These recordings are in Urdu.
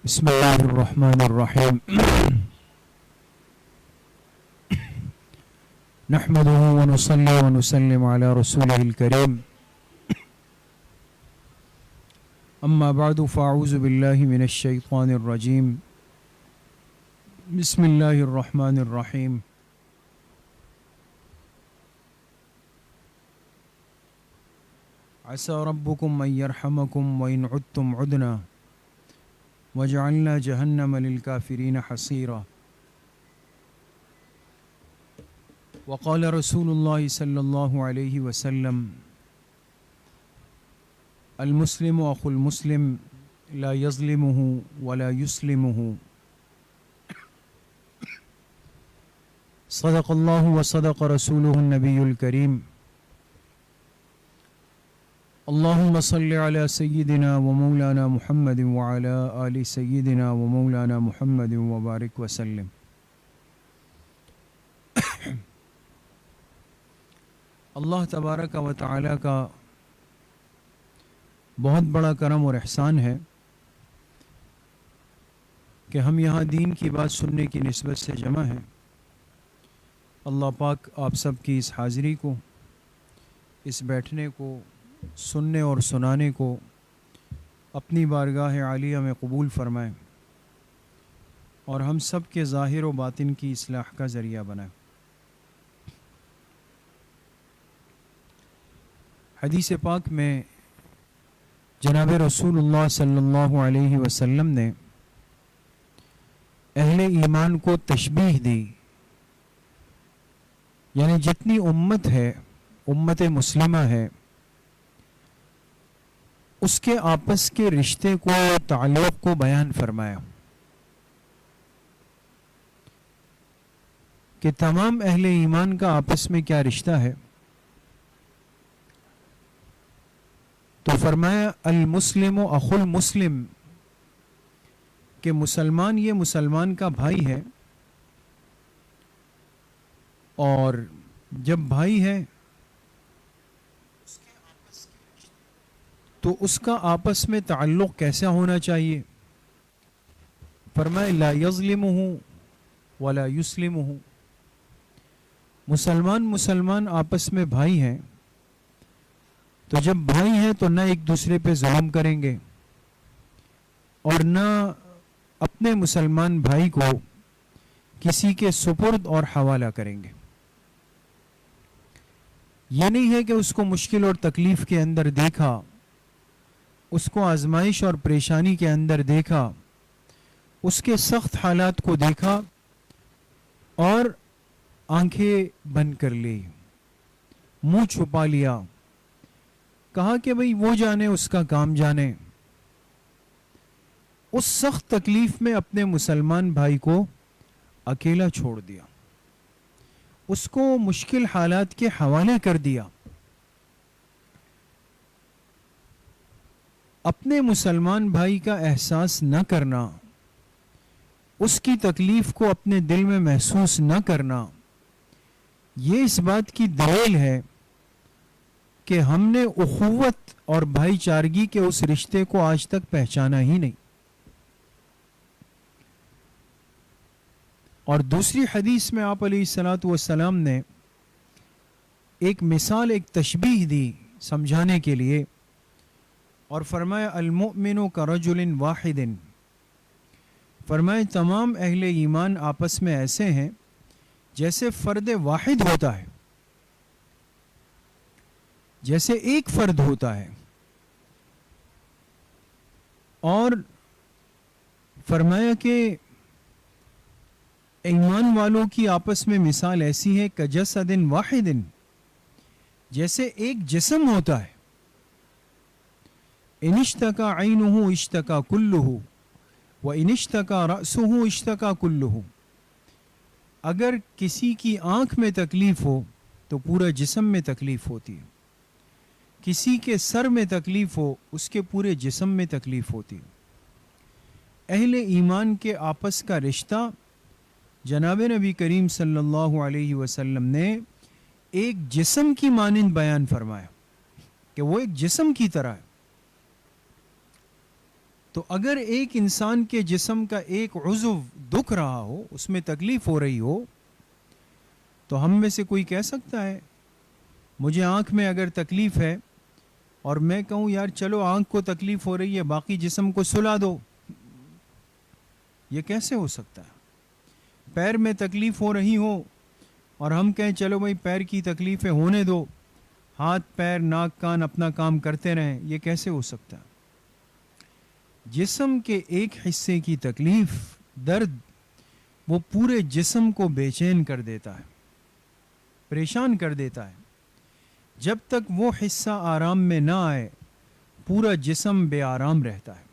بسم الله الرحمن الرحيم نحمده ونصلي ونسلم على رسوله الكريم أما بعد فأعوذ بالله من الشيطان الرجيم بسم الله الرحمن الرحيم عسى ربكم أن يرحمكم وإن عدتم عدنا وجعلنا جهنم للكافرين حصيرا وقال رسول الله صلى الله عليه وسلم المسلم أخو المسلم لا يظلمه ولا يسلمه صدق الله وصدق رسوله النبي الكريم اللهم صل على سيدنا ومولانا محمد وعلى آل سيدنا ومولانا محمد وبارك وسلم اللہ تبارک و تعالی کا بہت بڑا کرم اور احسان ہے کہ ہم یہاں دین کی بات سننے کی نسبت سے جمع ہیں۔ اللہ پاک آپ سب کی اس حاضری کو، اس بیٹھنے کو، سننے اور سنانے کو اپنی بارگاہ عالیہ میں قبول فرمائیں اور ہم سب کے ظاہر و باطن کی اصلاح کا ذریعہ بنائیں۔ حدیث پاک میں جناب رسول اللہ صلی اللہ علیہ وسلم نے اہل ایمان کو تشبیہ دی، یعنی جتنی امت ہے، امت مسلمہ ہے، اس کے آپس کے رشتے کو، تعلق کو بیان فرمایا کہ تمام اہل ایمان کا آپس میں کیا رشتہ ہے۔ تو فرمایا المسلم اخو المسلم، کہ مسلمان یہ مسلمان کا بھائی ہے، اور جب بھائی ہے تو اس کا آپس میں تعلق کیسا ہونا چاہیے؟ فرمایا لا یظلمہ ولا یسلمہ، مسلمان آپس میں بھائی ہیں، تو جب بھائی ہیں تو نہ ایک دوسرے پہ ظلم کریں گے اور نہ اپنے مسلمان بھائی کو کسی کے سپرد اور حوالہ کریں گے۔ یہ نہیں ہے کہ اس کو مشکل اور تکلیف کے اندر دیکھا، اس کو آزمائش اور پریشانی کے اندر دیکھا، اس کے سخت حالات کو دیکھا اور آنکھیں بند کر لی، منہ چھپا لیا، کہا کہ بھئی وہ جانے، اس کا کام جانے۔ اس سخت تکلیف میں اپنے مسلمان بھائی کو اکیلا چھوڑ دیا، اس کو مشکل حالات کے حوالے کر دیا۔ اپنے مسلمان بھائی کا احساس نہ کرنا، اس کی تکلیف کو اپنے دل میں محسوس نہ کرنا، یہ اس بات کی دلیل ہے کہ ہم نے اخوت اور بھائی چارگی کے اس رشتے کو آج تک پہچانا ہی نہیں۔ اور دوسری حدیث میں آپ علیہ الصلاۃ والسلام نے ایک مثال، ایک تشبیہ دی سمجھانے کے لیے، اور فرمایا المؤمن کرجل واحد، فرمایا تمام اہل ایمان آپس میں ایسے ہیں جیسے فرد واحد ہوتا ہے، جیسے ایک فرد ہوتا ہے۔ اور فرمایا کہ ایمان والوں کی آپس میں مثال ایسی ہے کجسد واحد، جیسے ایک جسم ہوتا ہے۔ ان اشتکا عینہ اشتکا کلہ وان اشتکا رأسہ اشتکا کلہ، اگر کسی کی آنکھ میں تکلیف ہو تو پورا جسم میں تکلیف ہوتی ہے، کسی کے سر میں تکلیف ہو اس کے پورے جسم میں تکلیف ہوتی ہے۔ اہل ایمان کے آپس کا رشتہ جناب نبی کریم صلی اللہ علیہ وسلم نے ایک جسم کی مانند بیان فرمایا کہ وہ ایک جسم کی طرح ہے۔ تو اگر ایک انسان کے جسم کا ایک عضو دکھ رہا ہو، اس میں تکلیف ہو رہی ہو، تو ہم میں سے کوئی کہہ سکتا ہے مجھے آنکھ میں اگر تکلیف ہے اور میں کہوں یار چلو آنکھ کو تکلیف ہو رہی ہے باقی جسم کو سلا دو؟ یہ کیسے ہو سکتا ہے؟ پیر میں تکلیف ہو رہی ہو اور ہم کہیں چلو بھائی پیر کی تکلیفیں ہونے دو، ہاتھ پیر ناک کان اپنا کام کرتے رہیں، یہ کیسے ہو سکتا ہے؟ جسم کے ایک حصے کی تکلیف، درد، وہ پورے جسم کو بے چین کر دیتا ہے، پریشان کر دیتا ہے۔ جب تک وہ حصہ آرام میں نہ آئے پورا جسم بے آرام رہتا ہے۔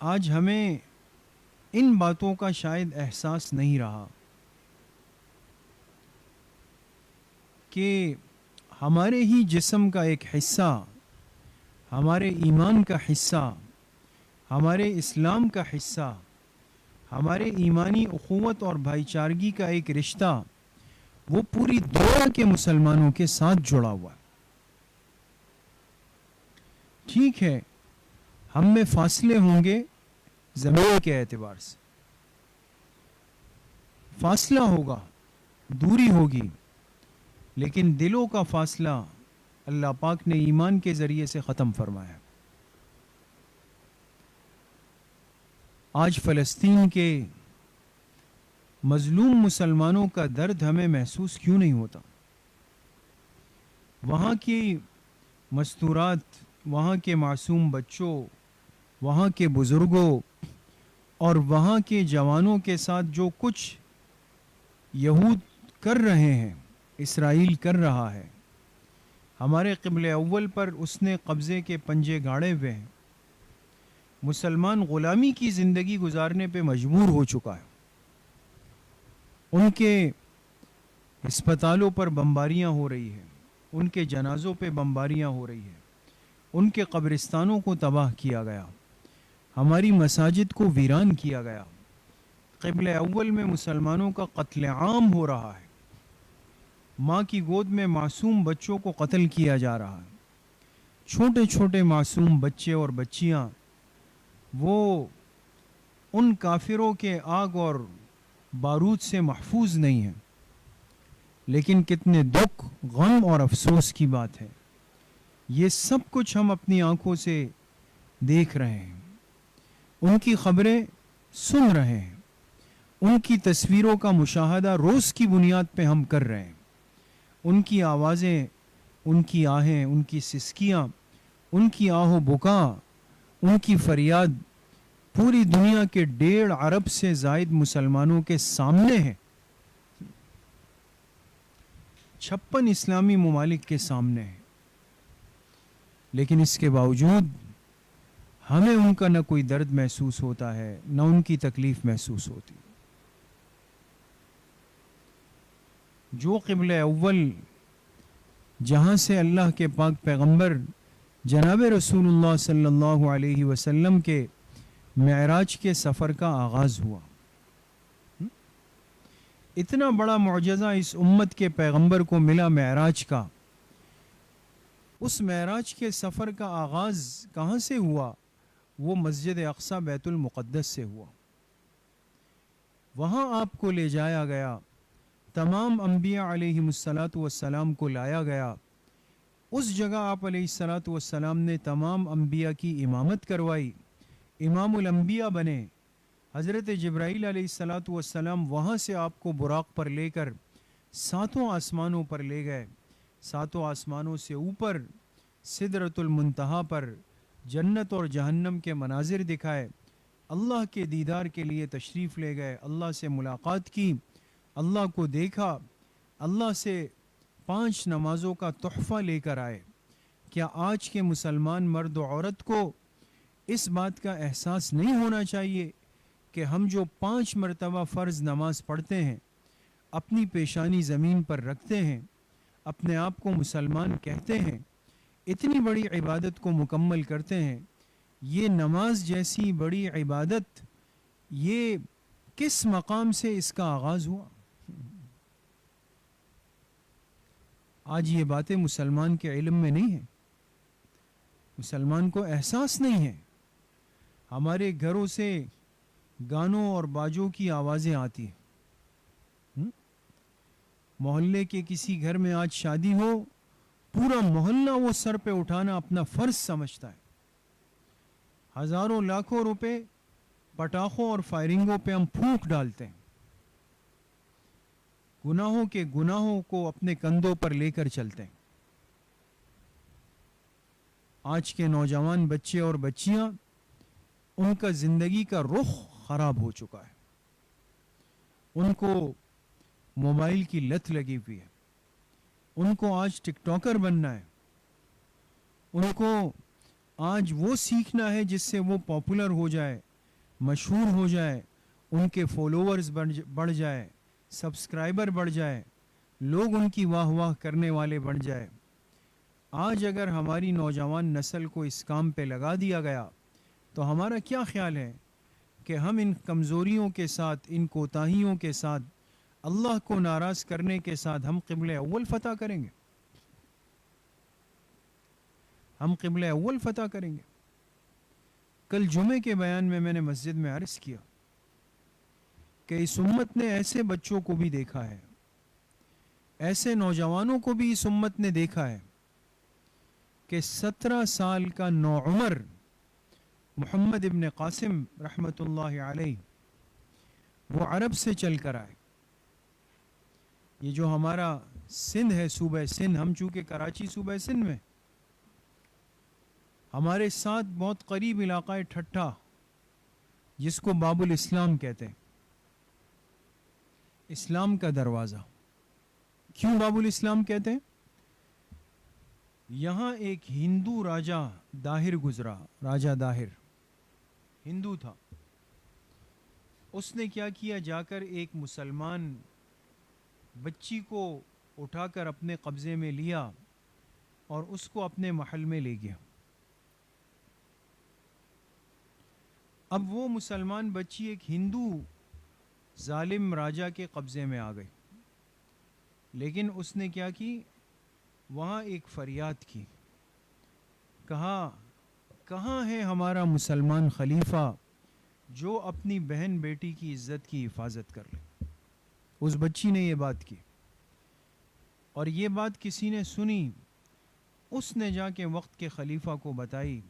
آج ہمیں ان باتوں کا شاید احساس نہیں رہا کہ ہمارے ہی جسم کا ایک حصہ، ہمارے ایمان کا حصہ، ہمارے اسلام کا حصہ، ہمارے ایمانی اخوت اور بھائی چارگی کا ایک رشتہ، وہ پوری دنیا کے مسلمانوں کے ساتھ جڑا ہوا ہے۔ ٹھیک ہے ہم میں فاصلے ہوں گے زمین کے اعتبار سے، فاصلہ ہوگا، دوری ہوگی، لیکن دلوں کا فاصلہ اللہ پاک نے ایمان کے ذریعے سے ختم فرمایا۔ آج فلسطین کے مظلوم مسلمانوں کا درد ہمیں محسوس کیوں نہیں ہوتا؟ وہاں کی مستورات، وہاں کے معصوم بچوں، وہاں کے بزرگوں اور وہاں کے جوانوں کے ساتھ جو کچھ یہود کر رہے ہیں، اسرائیل کر رہا ہے، ہمارے قبل اول پر اس نے قبضے کے پنجے گاڑے ہوئے ہیں، مسلمان غلامی کی زندگی گزارنے پہ مجبور ہو چکا ہے، ان کے ہسپتالوں پر بمباریاں ہو رہی ہیں، ان کے جنازوں پہ بمباریاں ہو رہی ہیں، ان کے قبرستانوں کو تباہ کیا گیا، ہماری مساجد کو ویران کیا گیا، قبل اول میں مسلمانوں کا قتل عام ہو رہا ہے، ماں کی گود میں معصوم بچوں کو قتل کیا جا رہا ہے، چھوٹے چھوٹے معصوم بچے اور بچیاں وہ ان کافروں کے آگ اور بارود سے محفوظ نہیں ہیں۔ لیکن کتنے دکھ، غم اور افسوس کی بات ہے، یہ سب کچھ ہم اپنی آنکھوں سے دیکھ رہے ہیں، ان کی خبریں سن رہے ہیں، ان کی تصویروں کا مشاہدہ روز کی بنیاد پہ ہم کر رہے ہیں، ان کی آوازیں، ان کی آہیں، ان کی سسکیاں، ان کی آہ و بکا، ان کی فریاد پوری دنیا کے 1.5 ارب سے زائد مسلمانوں کے سامنے ہے، 56 اسلامی ممالک کے سامنے ہے، لیکن اس کے باوجود ہمیں ان کا نہ کوئی درد محسوس ہوتا ہے، نہ ان کی تکلیف محسوس ہوتی۔ جو قبل اول جہاں سے اللہ کے پاک پیغمبر جناب رسول اللہ صلی اللہ علیہ وسلم کے معراج کے سفر کا آغاز ہوا، اتنا بڑا معجزہ اس امت کے پیغمبر کو ملا معراج کا، اس معراج کے سفر کا آغاز کہاں سے ہوا؟ وہ مسجد اقصی بیت المقدس سے ہوا، وہاں آپ کو لے جایا گیا، تمام انبیاء علیہ السلام کو لایا گیا، اس جگہ آپ علیہ السلام نے تمام انبیاء کی امامت کروائی، امام الانبیاء بنے، حضرت جبرائیل علیہ السلام وہاں سے آپ کو براق پر لے کر 7 آسمانوں پر لے گئے، 7 آسمانوں سے اوپر سدرۃ المنتہا پر جنت اور جہنم کے مناظر دکھائے، اللہ کے دیدار کے لیے تشریف لے گئے، اللہ سے ملاقات کی، اللہ کو دیکھا، اللہ سے 5 نمازوں کا تحفہ لے کر آئے۔ کیا آج کے مسلمان مرد و عورت کو اس بات کا احساس نہیں ہونا چاہیے کہ ہم جو 5 مرتبہ فرض نماز پڑھتے ہیں، اپنی پیشانی زمین پر رکھتے ہیں، اپنے آپ کو مسلمان کہتے ہیں، اتنی بڑی عبادت کو مکمل کرتے ہیں، یہ نماز جیسی بڑی عبادت یہ کس مقام سے اس کا آغاز ہوا؟ آج یہ باتیں مسلمان کے علم میں نہیں ہیں، مسلمان کو احساس نہیں ہے. ہمارے گھروں سے گانوں اور باجوں کی آوازیں آتی ہیں. محلے کے کسی گھر میں آج شادی ہو, پورا محلہ وہ سر پہ اٹھانا اپنا فرض سمجھتا ہے. ہزاروں لاکھوں روپے پٹاخوں اور فائرنگوں پہ ہم پھونک ڈالتے ہیں. گناہوں کے گناہوں کو اپنے کندھوں پر لے کر چلتے ہیں. آج کے نوجوان بچے اور بچیاں, ان کا زندگی کا رخ خراب ہو چکا ہے. ان کو موبائل کی لت لگی ہوئی ہے. ان کو آج ٹک ٹاکر بننا ہے. ان کو آج وہ سیکھنا ہے جس سے وہ پاپولر ہو جائے, مشہور ہو جائے, ان کے فالوورز بڑھ جائے, سبسکرائبر بڑھ جائے, لوگ ان کی واہ واہ کرنے والے بڑھ جائے. آج اگر ہماری نوجوان نسل کو اس کام پہ لگا دیا گیا تو ہمارا کیا خیال ہے کہ ہم ان کمزوریوں کے ساتھ, ان کوتاہیوں کے ساتھ, اللہ کو ناراض کرنے کے ساتھ ہم قبلہ اول فتح کریں گے؟ ہم قبلہ اول فتح کریں گے؟ کل جمعے کے بیان میں نے مسجد میں عرض کیا کہ اس امت نے ایسے بچوں کو بھی دیکھا ہے, ایسے نوجوانوں کو بھی اس امت نے دیکھا ہے کہ 17 سال کا نوعمر محمد ابن قاسم رحمۃ اللہ علیہ وہ عرب سے چل کر آئے. یہ جو ہمارا سندھ ہے, صوبہ سندھ, ہم چونکہ کراچی صوبہ سندھ میں, ہمارے ساتھ بہت قریب علاقہ ٹھٹھا جس کو باب الاسلام کہتے ہیں, اسلام کا دروازہ. کیوں باب الاسلام کہتے ہیں؟ یہاں ایک ہندو راجہ داہر گزرا. راجہ داہر ہندو تھا. اس نے کیا کیا, جا کر ایک مسلمان بچی کو اٹھا کر اپنے قبضے میں لیا اور اس کو اپنے محل میں لے گیا. اب وہ مسلمان بچی ایک ہندو ظالم راجہ کے قبضے میں آ گئی, لیکن اس نے کیا کی, وہاں ایک فریاد کی, کہا کہاں ہے ہمارا مسلمان خلیفہ جو اپنی بہن بیٹی کی عزت کی حفاظت کر لے. اس بچی نے یہ بات کی اور یہ بات کسی نے سنی. اس نے جا کے وقت کے خلیفہ کو بتائی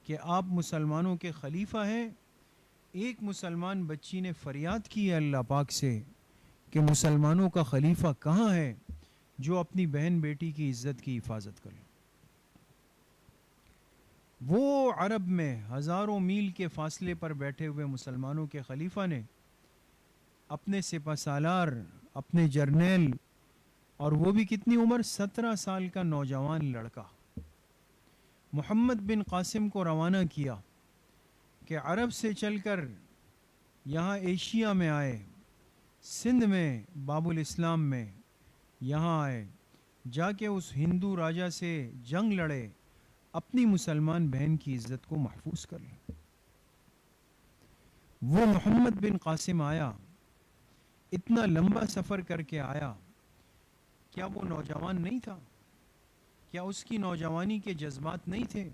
کہ آپ مسلمانوں کے خلیفہ ہیں. ایک مسلمان بچی نے فریاد کی ہے اللہ پاک سے کہ مسلمانوں کا خلیفہ کہاں ہے جو اپنی بہن بیٹی کی عزت کی حفاظت کرے. وہ عرب میں ہزاروں میل کے فاصلے پر بیٹھے ہوئے مسلمانوں کے خلیفہ نے اپنے سپہ سالار, اپنے جرنیل, اور وہ بھی کتنی عمر, 17 سال کا نوجوان لڑکا, محمد بن قاسم کو روانہ کیا کہ عرب سے چل کر یہاں ایشیا میں آئے, سندھ میں باب الاسلام میں یہاں آئے, جا کے اس ہندو راجہ سے جنگ لڑے, اپنی مسلمان بہن کی عزت کو محفوظ کر لیں. وہ محمد بن قاسم آیا, اتنا لمبا سفر کر کے آیا. کیا وہ نوجوان نہیں تھا؟ کیا اس کی نوجوانی کے جذبات نہیں تھے؟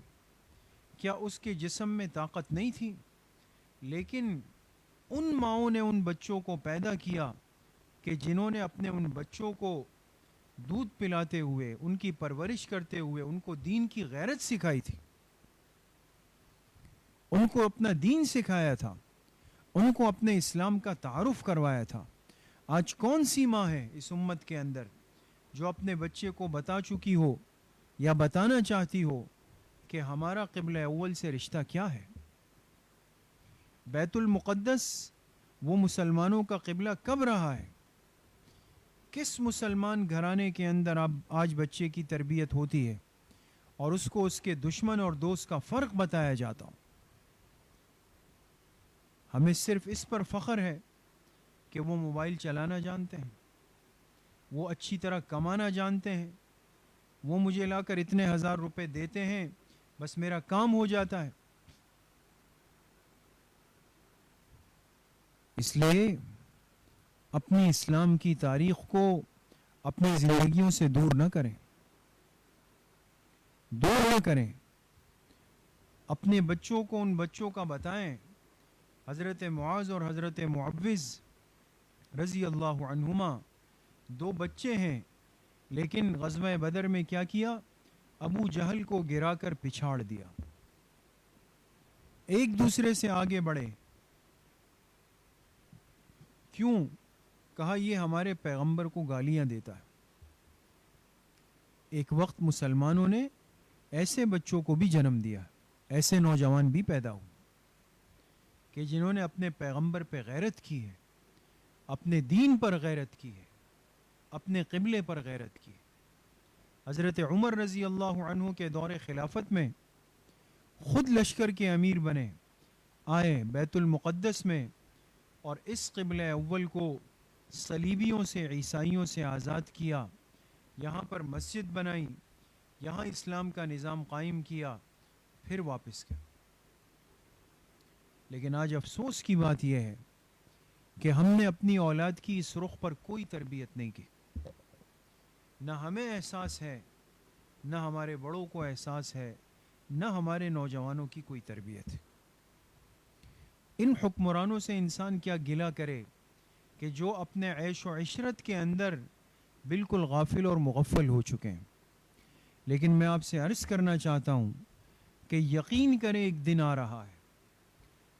کیا اس کے جسم میں طاقت نہیں تھی؟ لیکن ان ماؤں نے ان بچوں کو پیدا کیا کہ جنہوں نے اپنے ان بچوں کو دودھ پلاتے ہوئے, ان کی پرورش کرتے ہوئے ان کو دین کی غیرت سکھائی تھی, ان کو اپنا دین سکھایا تھا, ان کو اپنے اسلام کا تعارف کروایا تھا. آج کون سی ماں ہے اس امت کے اندر جو اپنے بچے کو بتا چکی ہو یا بتانا چاہتی ہو کہ ہمارا قبلہ اول سے رشتہ کیا ہے؟ بیت المقدس وہ مسلمانوں کا قبلہ کب رہا ہے؟ کس مسلمان گھرانے کے اندر اب آج بچے کی تربیت ہوتی ہے اور اس کو اس کے دشمن اور دوست کا فرق بتایا جاتا ہوں؟ ہمیں صرف اس پر فخر ہے کہ وہ موبائل چلانا جانتے ہیں, وہ اچھی طرح کمانا جانتے ہیں, وہ مجھے لا کر اتنے ہزار روپے دیتے ہیں, بس میرا کام ہو جاتا ہے. اس لیے اپنی اسلام کی تاریخ کو اپنی زندگیوں سے دور نہ کریں, دور نہ کریں. اپنے بچوں کو ان بچوں کا بتائیں. حضرت معاذ اور حضرت معوذ رضی اللہ عنہما 2 بچے ہیں، لیکن غزوہ بدر میں کیا کیا؟ ابو جہل کو گرا کر پچھاڑ دیا. ایک دوسرے سے آگے بڑھے. کیوں؟ کہا یہ ہمارے پیغمبر کو گالیاں دیتا ہے. ایک وقت مسلمانوں نے ایسے بچوں کو بھی جنم دیا، ایسے نوجوان بھی پیدا ہوئے کہ جنہوں نے اپنے پیغمبر پہ غیرت کی ہے، اپنے دین پر غیرت کی ہے، اپنے قبلے پر غیرت کی ہے. حضرت عمر رضی اللہ عنہ کے دور خلافت میں خود لشکر کے امیر بنے، آئے بیت المقدس میں اور اس قبلہ اول کو صلیبیوں سے، عیسائیوں سے آزاد کیا. یہاں پر مسجد بنائی، یہاں اسلام کا نظام قائم کیا، پھر واپس گئے. لیکن آج افسوس کی بات یہ ہے کہ ہم نے اپنی اولاد کی اس رخ پر کوئی تربیت نہیں کی. نہ ہمیں احساس ہے، نہ ہمارے بڑوں کو احساس ہے، نہ ہمارے نوجوانوں کی کوئی تربیت ہے. ان حکمرانوں سے انسان کیا گلہ کرے کہ جو اپنے عیش و عشرت کے اندر بالکل غافل اور مغفل ہو چکے ہیں. لیکن میں آپ سے عرض کرنا چاہتا ہوں کہ یقین کریں ایک دن آ رہا ہے،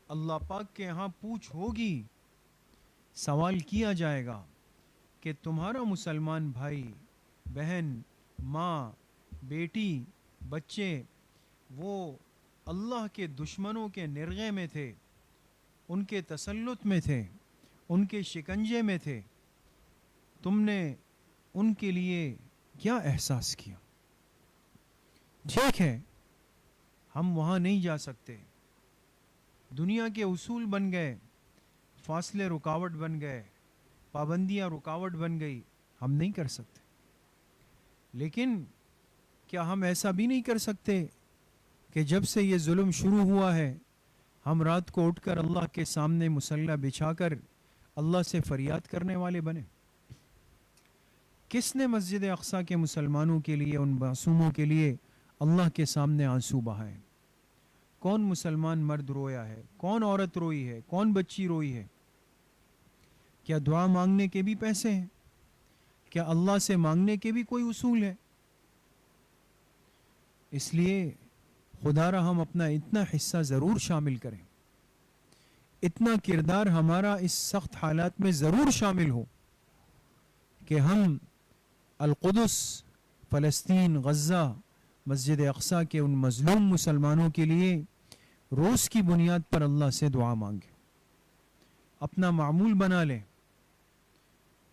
اللہ پاک کے ہاں پوچھ ہوگی، سوال کیا جائے گا کہ تمہارا مسلمان بھائی، بہن، ماں، بیٹی، بچے وہ اللہ کے دشمنوں کے نرغے میں تھے، ان کے تسلط میں تھے، ان کے شکنجے میں تھے، تم نے ان کے لیے کیا احساس کیا؟ ٹھیک ہے، ہم وہاں نہیں جا سکتے، دنیا کے اصول بن گئے، فاصلے رکاوٹ بن گئے، پابندیاں رکاوٹ بن گئی، ہم نہیں کر سکتے. لیکن کیا ہم ایسا بھی نہیں کر سکتے کہ جب سے یہ ظلم شروع ہوا ہے ہم رات کو اٹھ کر اللہ کے سامنے مصلی بچھا کر اللہ سے فریاد کرنے والے بنے؟ کس نے مسجد اقصیٰ کے مسلمانوں کے لیے، ان معصوموں کے لیے اللہ کے سامنے آنسو بہائے؟ کون مسلمان مرد رویا ہے؟ کون عورت روئی ہے؟ کون بچی روئی ہے؟ کیا دعا مانگنے کے بھی پیسے ہیں؟ کیا اللہ سے مانگنے کے بھی کوئی اصول ہے؟ اس لیے خدا را ہم اپنا اتنا حصہ ضرور شامل کریں، اتنا کردار ہمارا اس سخت حالات میں ضرور شامل ہو کہ ہم القدس، فلسطین، غزہ، مسجد اقصیٰ کے ان مظلوم مسلمانوں کے لیے روز کی بنیاد پر اللہ سے دعا مانگیں، اپنا معمول بنا لیں،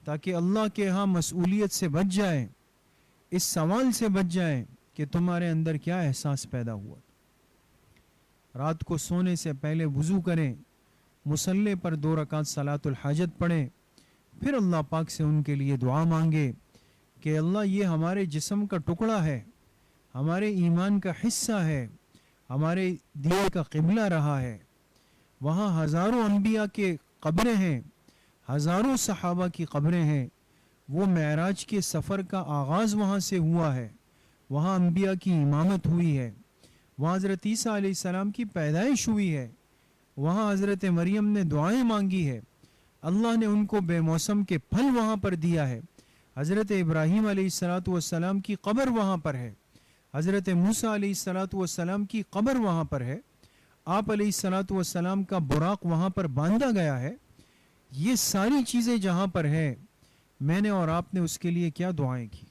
تاکہ اللہ کے ہاں مسئولیت سے بچ جائیں، اس سوال سے بچ جائیں کہ تمہارے اندر کیا احساس پیدا ہوا. رات کو سونے سے پہلے وضو کریں، مصلی پر 2 رکعت صلاۃ الحاجت پڑھیں، پھر اللہ پاک سے ان کے لیے دعا مانگے کہ اللہ یہ ہمارے جسم کا ٹکڑا ہے، ہمارے ایمان کا حصہ ہے، ہمارے دین کا قبلہ رہا ہے، وہاں ہزاروں انبیاء کے قبریں ہیں، ہزاروں صحابہ کی قبریں ہیں، وہ معراج کے سفر کا آغاز وہاں سے ہوا ہے، وہاں انبیاء کی امامت ہوئی ہے، وہاں حضرت عیسیٰ علیہ السلام کی پیدائش ہوئی ہے، وہاں حضرت مریم نے دعائیں مانگی ہے، اللہ نے ان کو بے موسم کے پھل وہاں پر دیا ہے، حضرت ابراہیم علیہ السلام کی قبر وہاں پر ہے، حضرت موسیٰ علیہ السلام کی قبر وہاں پر ہے، آپ علیہ السلام کا براق وہاں پر باندھا گیا ہے. یہ ساری چیزیں جہاں پر ہے، میں نے اور آپ نے اس کے لیے کیا دعائیں کی؟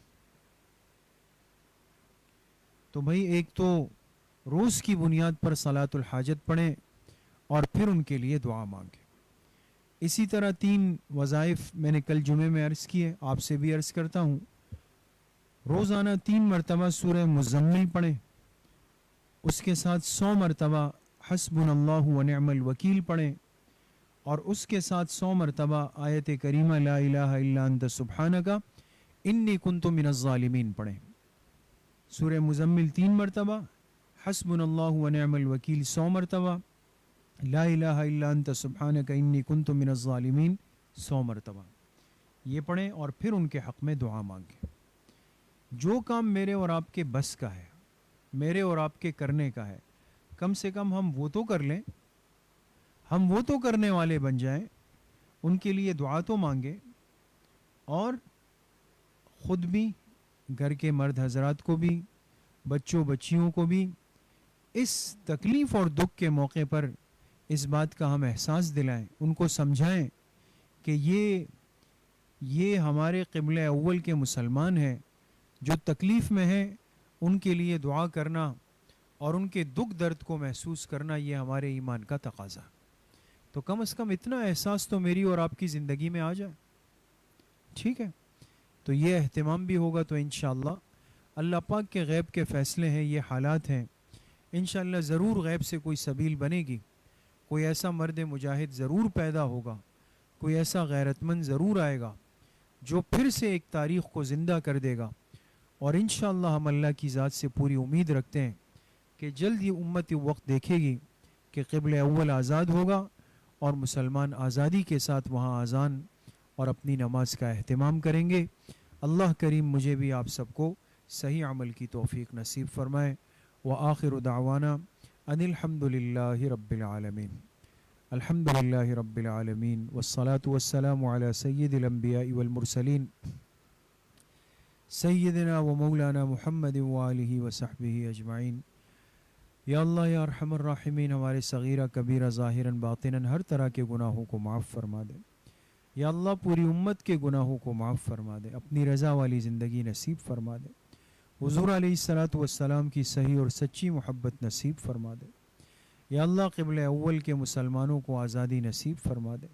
تو بھائی ایک تو روز کی بنیاد پر صلاۃ الحاجت پڑھیں اور پھر ان کے لیے دعا مانگیں. اسی طرح 3 وظائف میں نے کل جمعے میں عرض کیے، آپ سے بھی عرض کرتا ہوں. روزانہ 3 مرتبہ سورہ مزمل پڑھیں، اس کے ساتھ 100 مرتبہ حسبنا اللہ و نعم الوکیل پڑھیں، اور اس کے ساتھ 100 مرتبہ آیت کریمہ لا الہ الا انت سبحانک انی کنت من الظالمین پڑھیں. سورہ مزمل 3 مرتبہ، حسبنا اللہ و نعم الوکیل 100 مرتبہ، لا الہ الا انت سبحانک انی کنت من الظالمین 100 مرتبہ. یہ پڑھیں اور پھر ان کے حق میں دعا مانگیں. جو کام میرے اور آپ کے بس کا ہے، میرے اور آپ کے کرنے کا ہے، کم سے کم ہم وہ تو کر لیں، ہم وہ تو کرنے والے بن جائیں، ان کے لیے دعا تو مانگیں، اور خود بھی، گھر کے مرد حضرات کو بھی، بچوں بچیوں کو بھی اس تکلیف اور دکھ کے موقع پر اس بات کا ہم احساس دلائیں، ان کو سمجھائیں کہ یہ ہمارے قبلہ اول کے مسلمان ہیں جو تکلیف میں ہیں، ان کے لیے دعا کرنا اور ان کے دکھ درد کو محسوس کرنا یہ ہمارے ایمان کا تقاضا۔ تو کم از کم اتنا احساس تو میری اور آپ کی زندگی میں آ جائے، ٹھیک ہے؟ تو یہ اہتمام بھی ہوگا تو انشاءاللہ اللہ پاک کے غیب کے فیصلے ہیں، یہ حالات ہیں، انشاءاللہ ضرور غیب سے کوئی سبیل بنے گی، کوئی ایسا مرد مجاہد ضرور پیدا ہوگا، کوئی ایسا غیرت مند ضرور آئے گا جو پھر سے ایک تاریخ کو زندہ کر دے گا، اور انشاءاللہ ہم اللہ کی ذات سے پوری امید رکھتے ہیں کہ جلد ہی امت وقت دیکھے گی کہ قبلہ اول آزاد ہوگا اور مسلمان آزادی کے ساتھ وہاں اذان اور اپنی نماز کا اہتمام کریں گے۔ اللہ کریم مجھے بھی آپ سب کو صحیح عمل کی توفیق نصیب فرمائے۔ وآخر دعوانا ان الحمد للہ رب العالمین۔ الحمد للہ رب العالمین والصلاة والسلام علی سید الانبیاء والمرسلین سیدنا و مولانا محمد وآلہ وصحبہ اجمعین۔ یا اللہ یا ارحم الراحمین، ہمارے صغیرہ کبیرہ ظاہراً باطناً ہر طرح کے گناہوں کو معاف فرما دے۔ یا اللہ پوری امت کے گناہوں کو معاف فرما دے، اپنی رضا والی زندگی نصیب فرما دے، حضور علیہ الصلاۃ والسلام کی صحیح اور سچی محبت نصیب فرما دے۔ یا اللہ قبلہ اول کے مسلمانوں کو آزادی نصیب فرما دے،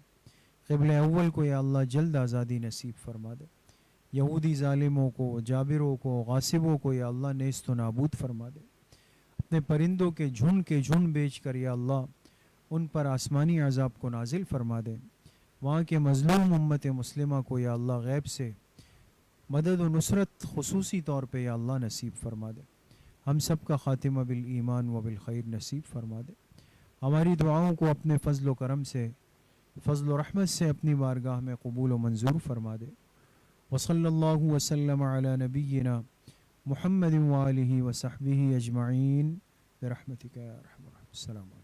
قبلہ اول کو یا اللہ جلد آزادی نصیب فرما دے، یہودی ظالموں کو، جابروں کو، غاصبوں کو یا اللہ نیست و نابود فرما دے، اپنے پرندوں کے جھنڈ بیچ کر یا اللہ ان پر آسمانی عذاب کو نازل فرما دے، وہاں کے مظلوم امت مسلمہ کو یا اللہ غیب سے مدد و نصرت خصوصی طور پہ یا اللہ نصیب فرما دے، ہم سب کا خاتمہ بالایمان و بالخیر نصیب فرما دے، ہماری دعاؤں کو اپنے فضل و کرم سے، فضل و رحمت سے اپنی بارگاہ میں قبول و منظور فرما دے۔ وصلی اللہ وسلم علی نبینا محمد وآلہ وصحبہ اجمعین برحمتک یا ارحم الراحمین۔ السلام علیکم۔